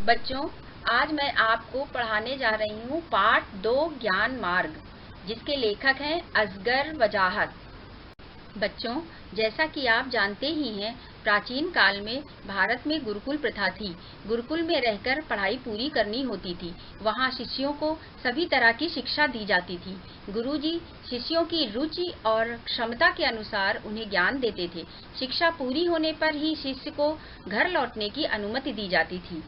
बच्चों, आज मैं आपको पढ़ाने जा रही हूँ पाठ 2 ज्ञान मार्ग, जिसके लेखक हैं असगर वजाहत। बच्चों, जैसा कि आप जानते ही हैं, प्राचीन काल में भारत में गुरुकुल प्रथा थी। गुरुकुल में रहकर पढ़ाई पूरी करनी होती थी। वहाँ शिष्यों को सभी तरह की शिक्षा दी जाती थी। गुरुजी शिष्यों की रुचि और क्षमता के अनुसार उन्हें ज्ञान देते थे। शिक्षा पूरी होने पर ही शिष्य को घर लौटने की अनुमति दी जाती थी।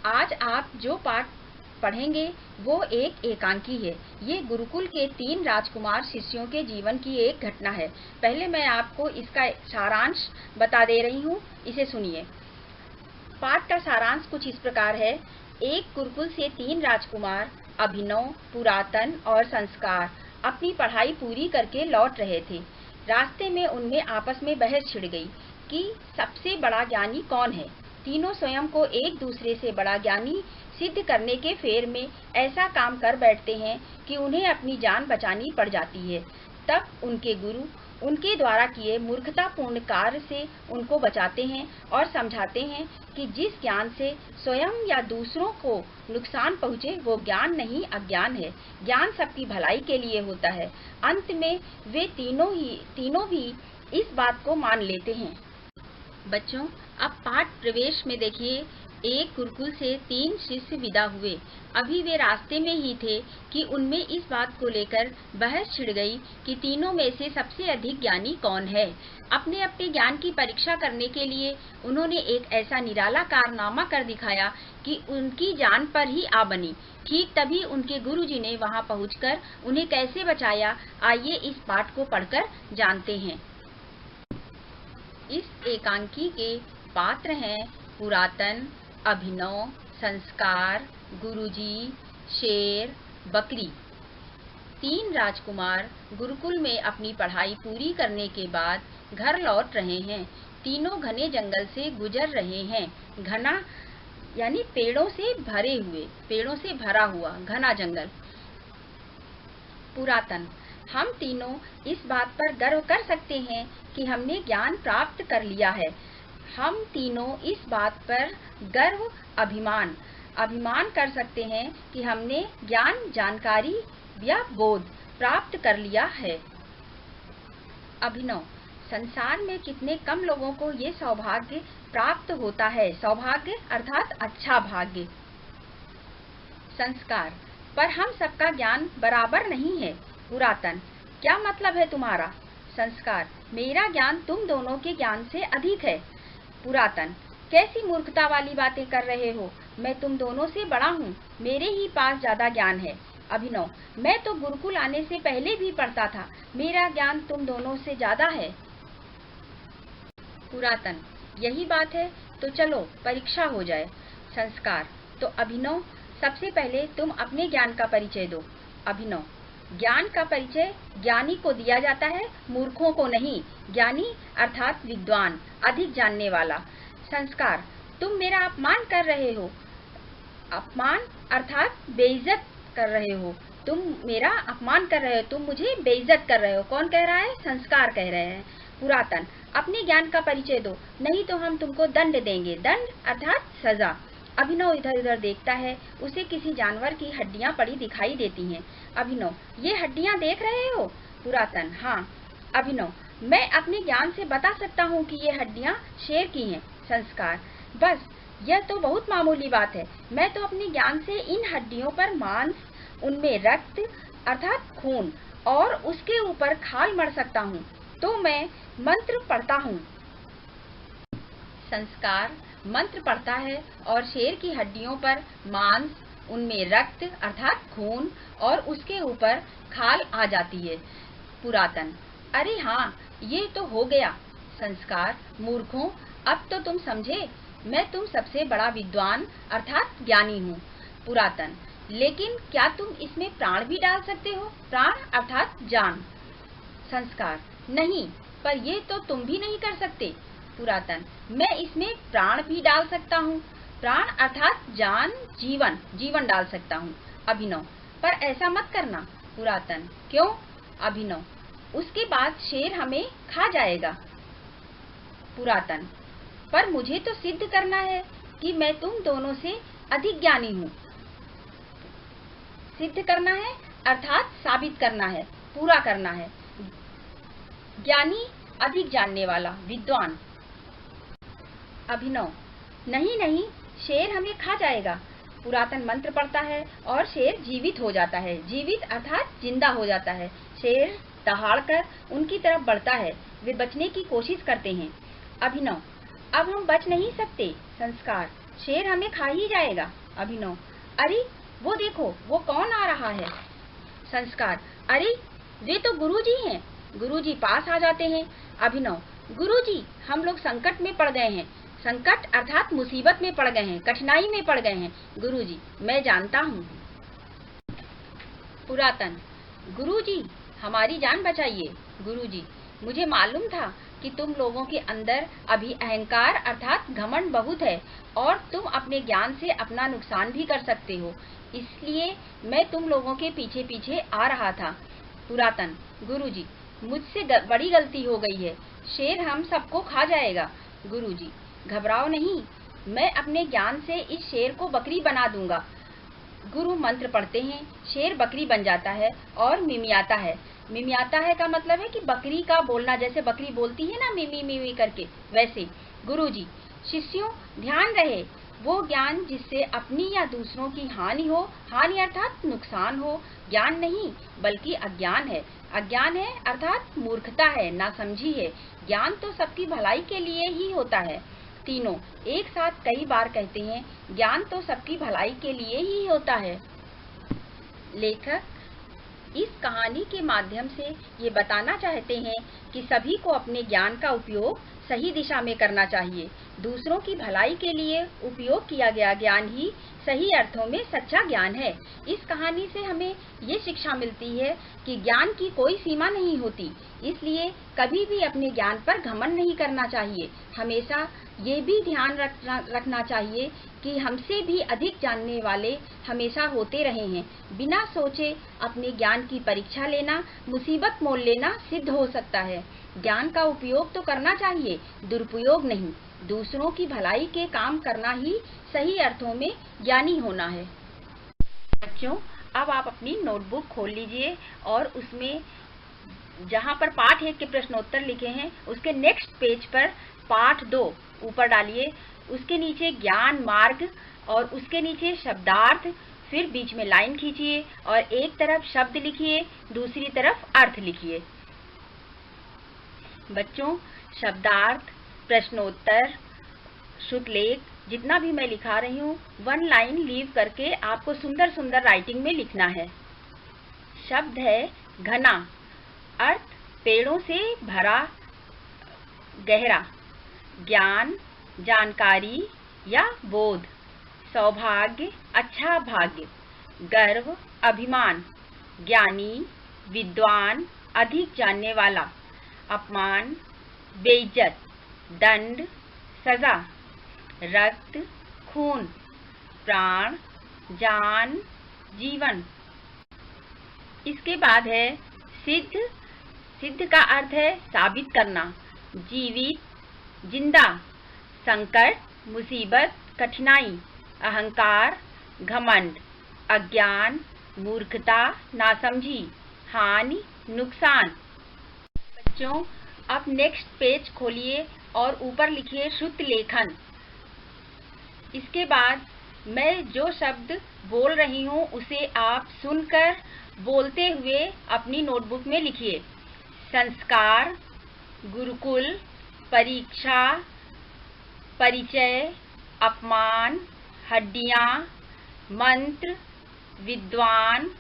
आज आप जो पाठ पढ़ेंगे वो एक एकांकी है। ये गुरुकुल के 3 राजकुमार शिष्यों के जीवन की एक घटना है। पहले मैं आपको इसका सारांश बता दे रही हूँ, इसे सुनिए। पाठ का सारांश कुछ इस प्रकार है। एक गुरुकुल से 3 राजकुमार अभिनव, पुरातन और संस्कार अपनी पढ़ाई पूरी करके लौट रहे थे। रास्ते में उनमें आपस में बहस छिड़ गई कि सबसे बड़ा ज्ञानी कौन है। तीनों स्वयं को एक दूसरे से बड़ा ज्ञानी सिद्ध करने के फेर में ऐसा काम कर बैठते हैं कि उन्हें अपनी जान बचानी पड़ जाती है। तब उनके गुरु उनके द्वारा किए मूर्खतापूर्ण कार्य से उनको बचाते हैं और समझाते हैं कि जिस ज्ञान से स्वयं या दूसरों को नुकसान पहुँचे वो ज्ञान नहीं, अज्ञान है। ज्ञान सबकी भलाई के लिए होता है। अंत में वे तीनों भी इस बात को मान लेते हैं। बच्चों, अब पाठ प्रवेश में देखिए। एक गुरुकुल से 3 शिष्य विदा हुए। अभी वे रास्ते में ही थे कि उनमें इस बात को लेकर बहस छिड़ गई कि तीनों में से सबसे अधिक ज्ञानी कौन है। अपने अपने ज्ञान की परीक्षा करने के लिए उन्होंने एक ऐसा निराला कारनामा कर दिखाया कि उनकी जान पर ही आ बनी। ठीक तभी उनके गुरुजी ने वहां पहुंचकर उन्हें कैसे बचाया, आइए इस पाठ को पढ़कर जानते हैं। इस एकांकी के पात्र हैं पुरातन, अभिनव, संस्कार, गुरुजी, शेर, बकरी। 3 राजकुमार गुरुकुल में अपनी पढ़ाई पूरी करने के बाद घर लौट रहे हैं। तीनों घने जंगल से गुजर रहे हैं। घना यानी पेड़ों से भरा हुआ घना जंगल। पुरातन, हम तीनों इस बात पर गर्व कर सकते हैं कि हमने ज्ञान प्राप्त कर लिया है। हम तीनों इस बात पर गर्व, अभिमान कर सकते हैं कि हमने ज्ञान, जानकारी या बोध प्राप्त कर लिया है। अभिनव, संसार में कितने कम लोगों को ये सौभाग्य प्राप्त होता है। सौभाग्य अर्थात अच्छा भाग्य। संस्कार, पर हम सबका ज्ञान बराबर नहीं है। पुरातन, क्या मतलब है तुम्हारा? संस्कार, मेरा ज्ञान तुम दोनों के ज्ञान से अधिक है। पुरातन, कैसी मूर्खता वाली बातें कर रहे हो? मैं तुम दोनों से बड़ा हूँ, मेरे ही पास ज्यादा ज्ञान है। अभिनव, मैं तो गुरुकुल आने से पहले भी पढ़ता था, मेरा ज्ञान तुम दोनों से ज्यादा है। पुरातन, यही बात है तो चलो परीक्षा हो जाए। संस्कार, तो अभिनव, सबसे पहले तुम अपने ज्ञान का परिचय दो। अभिनव, ज्ञान का परिचय ज्ञानी को दिया जाता है, मूर्खों को नहीं। ज्ञानी अर्थात विद्वान, अधिक जानने वाला। संस्कार, तुम मेरा अपमान कर रहे हो। अपमान अर्थात बेइज्जत कर रहे हो। तुम मेरा अपमान कर रहे हो, तुम मुझे बेइज्जत कर रहे हो। कौन कह रहा है? संस्कार कह रहे हैं। पुरातन, अपने ज्ञान का परिचय दो, नहीं तो हम तुमको दंड देंगे। दंड अर्थात सजा। अभिनव इधर उधर देखता है, उसे किसी जानवर की हड्डियां पड़ी दिखाई देती हैं। अभिनव, ये हड्डियां देख रहे हो? पुरातन, हाँ। अभिनव, मैं अपने ज्ञान से बता सकता हूँ कि ये हड्डियां शेर की हैं। संस्कार, बस यह तो बहुत मामूली बात है। मैं तो अपने ज्ञान से इन हड्डियों पर मांस, उनमें रक्त अर्थात खून और उसके ऊपर खाल मढ़ सकता हूँ। तो मैं मंत्र पढ़ता हूँ। संस्कार मंत्र पढ़ता है और शेर की हड्डियों पर मांस, उनमें रक्त अर्थात खून और उसके ऊपर खाल आ जाती है। पुरातन, अरे हाँ, ये तो हो गया। संस्कार, मूर्खों, अब तो तुम समझे, मैं तुम सबसे बड़ा विद्वान अर्थात ज्ञानी हूँ। पुरातन, लेकिन क्या तुम इसमें प्राण भी डाल सकते हो? प्राण अर्थात जान। संस्कार, नहीं, पर ये तो तुम भी नहीं कर सकते। पुरातन, मैं इसमें प्राण भी डाल सकता हूँ। प्राण अर्थात जान, जीवन डाल सकता हूँ। अभिनव, पर ऐसा मत करना। पुरातन, क्यों? अभिनव, उसके बाद शेर हमें खा जाएगा। पुरातन, पर मुझे तो सिद्ध करना है कि मैं तुम दोनों से अधिक ज्ञानी हूँ। सिद्ध करना है अर्थात साबित करना है, पूरा करना है। ज्ञानी अधिक जानने वाला, विद्वान। अभिनव, नहीं नहीं, शेर हमें खा जाएगा। पुरातन मंत्र पढ़ता है और शेर जीवित हो जाता है। जीवित अर्थात जिंदा हो जाता है। शेर दहाड़कर उनकी तरफ बढ़ता है। वे बचने की कोशिश करते हैं। अभिनव, अब हम बच नहीं सकते। संस्कार, शेर हमें खा ही जाएगा। अभिनव, अरे वो देखो, वो कौन आ रहा है। संस्कार, अरे वे तो गुरुजी हैं। गुरुजी पास आ जाते हैं। अभिनव, गुरुजी, हम लोग संकट में पड़ गए हैं। संकट अर्थात मुसीबत में पड़ गए हैं, कठिनाई में पड़ गए हैं। गुरुजी, मैं जानता हूँ। पुरातन, गुरुजी, हमारी जान बचाइए। गुरुजी, मुझे मालूम था कि तुम लोगों के अंदर अभी अहंकार अर्थात घमंड बहुत है और तुम अपने ज्ञान से अपना नुकसान भी कर सकते हो, इसलिए मैं तुम लोगों के पीछे पीछे आ रहा था। पुरातन, गुरुजी, मुझसे बड़ी गलती हो गई है। शेर हम सबको खा जाएगा। गुरुजी, घबराओ नहीं, मैं अपने ज्ञान से इस शेर को बकरी बना दूंगा। गुरु मंत्र पढ़ते हैं, शेर बकरी बन जाता है और मिमियाता है। मिमियाता है का मतलब है कि बकरी का बोलना, जैसे बकरी बोलती है ना मिमी मिमी करके, वैसे। गुरुजी, शिष्यों ध्यान रहे, वो ज्ञान जिससे अपनी या दूसरों की हानि हो, हानि अर्थात नुकसान हो, ज्ञान नहीं बल्कि अज्ञान है। अज्ञान है अर्थात मूर्खता है, नासमझी है। ज्ञान तो सबकी भलाई के लिए ही होता है। तीनों एक साथ कई बार कहते हैं, ज्ञान तो सबकी भलाई के लिए ही होता है। लेखक इस कहानी के माध्यम से ये बताना चाहते हैं कि सभी को अपने ज्ञान का उपयोग सही दिशा में करना चाहिए। दूसरों की भलाई के लिए उपयोग किया गया ज्ञान ही सही अर्थों में सच्चा ज्ञान है। इस कहानी से हमें ये शिक्षा मिलती है कि ज्ञान की कोई सीमा नहीं होती, इसलिए कभी भी अपने ज्ञान पर घमंड नहीं करना चाहिए। हमेशा ये भी ध्यान रखना चाहिए कि हमसे भी अधिक जानने वाले हमेशा होते रहे हैं। बिना सोचे अपने ज्ञान की परीक्षा लेना, मुसीबत मोल लेना सिद्ध हो सकता है। ज्ञान का उपयोग तो करना चाहिए, दुरुपयोग नहीं। दूसरों की भलाई के काम करना ही सही अर्थों में ज्ञानी होना है। बच्चों, अब आप अपनी नोटबुक खोल लीजिए और उसमें जहाँ पर पाठ 1 के प्रश्नोत्तर लिखे हैं उसके नेक्स्ट पेज पर पाठ 2 ऊपर डालिए। उसके नीचे ज्ञान मार्ग और उसके नीचे शब्दार्थ, फिर बीच में लाइन खींचिए और एक तरफ शब्द लिखिए, दूसरी तरफ अर्थ लिखिए। बच्चों, शब्दार्थ, प्रश्नोत्तर, श्रुतलेख जितना भी मैं लिखा रही हूँ 1 लाइन लीव करके आपको सुंदर सुंदर राइटिंग में लिखना है। शब्द है घना, अर्थ पेड़ों से भरा गहरा, ज्ञान जानकारी या बोध, सौभाग्य अच्छा भाग्य, गर्व अभिमान, ज्ञानी विद्वान अधिक जानने वाला, अपमान बेइज्जत, दंड सजा, रक्त खून, प्राण जान जीवन। इसके बाद है सिद्ध। सिद्ध का अर्थ है साबित करना, जीवित जिंदा, संकट मुसीबत कठिनाई, अहंकार घमंड, अज्ञान मूर्खता नासमझी, हानि नुकसान। बच्चों, अब नेक्स्ट पेज खोलिए और ऊपर लिखिए श्रुतलेखन। इसके बाद मैं जो शब्द बोल रही हूँ उसे आप सुनकर बोलते हुए अपनी नोटबुक में लिखिए। संस्कार, गुरुकुल, परीक्षा, परिचय, अपमान, हड्डियाँ, मंत्र, विद्वान,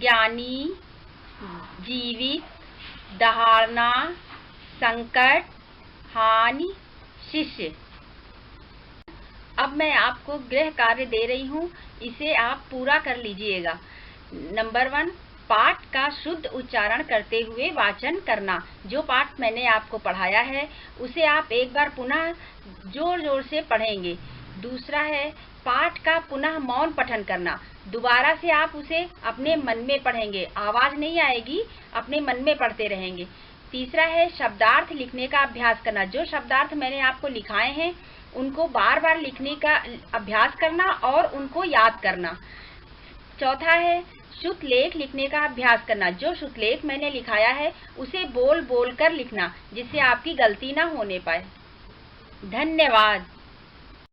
ज्ञानी, जीवित, दहाड़ना, संकट, हानि, शिष्य। अब मैं आपको गृह कार्य दे रही हूँ, इसे आप पूरा कर लीजिएगा। नंबर 1, पाठ का शुद्ध उच्चारण करते हुए वाचन करना। जो पाठ मैंने आपको पढ़ाया है उसे आप एक बार पुनः जोर जोर से पढ़ेंगे। दूसरा है पाठ का पुनः मौन पठन करना। दोबारा से आप उसे अपने मन में पढ़ेंगे, आवाज नहीं आएगी, अपने मन में पढ़ते रहेंगे। तीसरा है शब्दार्थ लिखने का अभ्यास करना। जो शब्दार्थ मैंने आपको लिखाए हैं उनको बार बार लिखने का अभ्यास करना और उनको याद करना। चौथा है शुद्ध लेख लिखने का अभ्यास करना। जो शुद्ध लेख मैंने लिखाया है उसे बोल बोल कर लिखना, जिससे आपकी गलती ना होने पाए। धन्यवाद।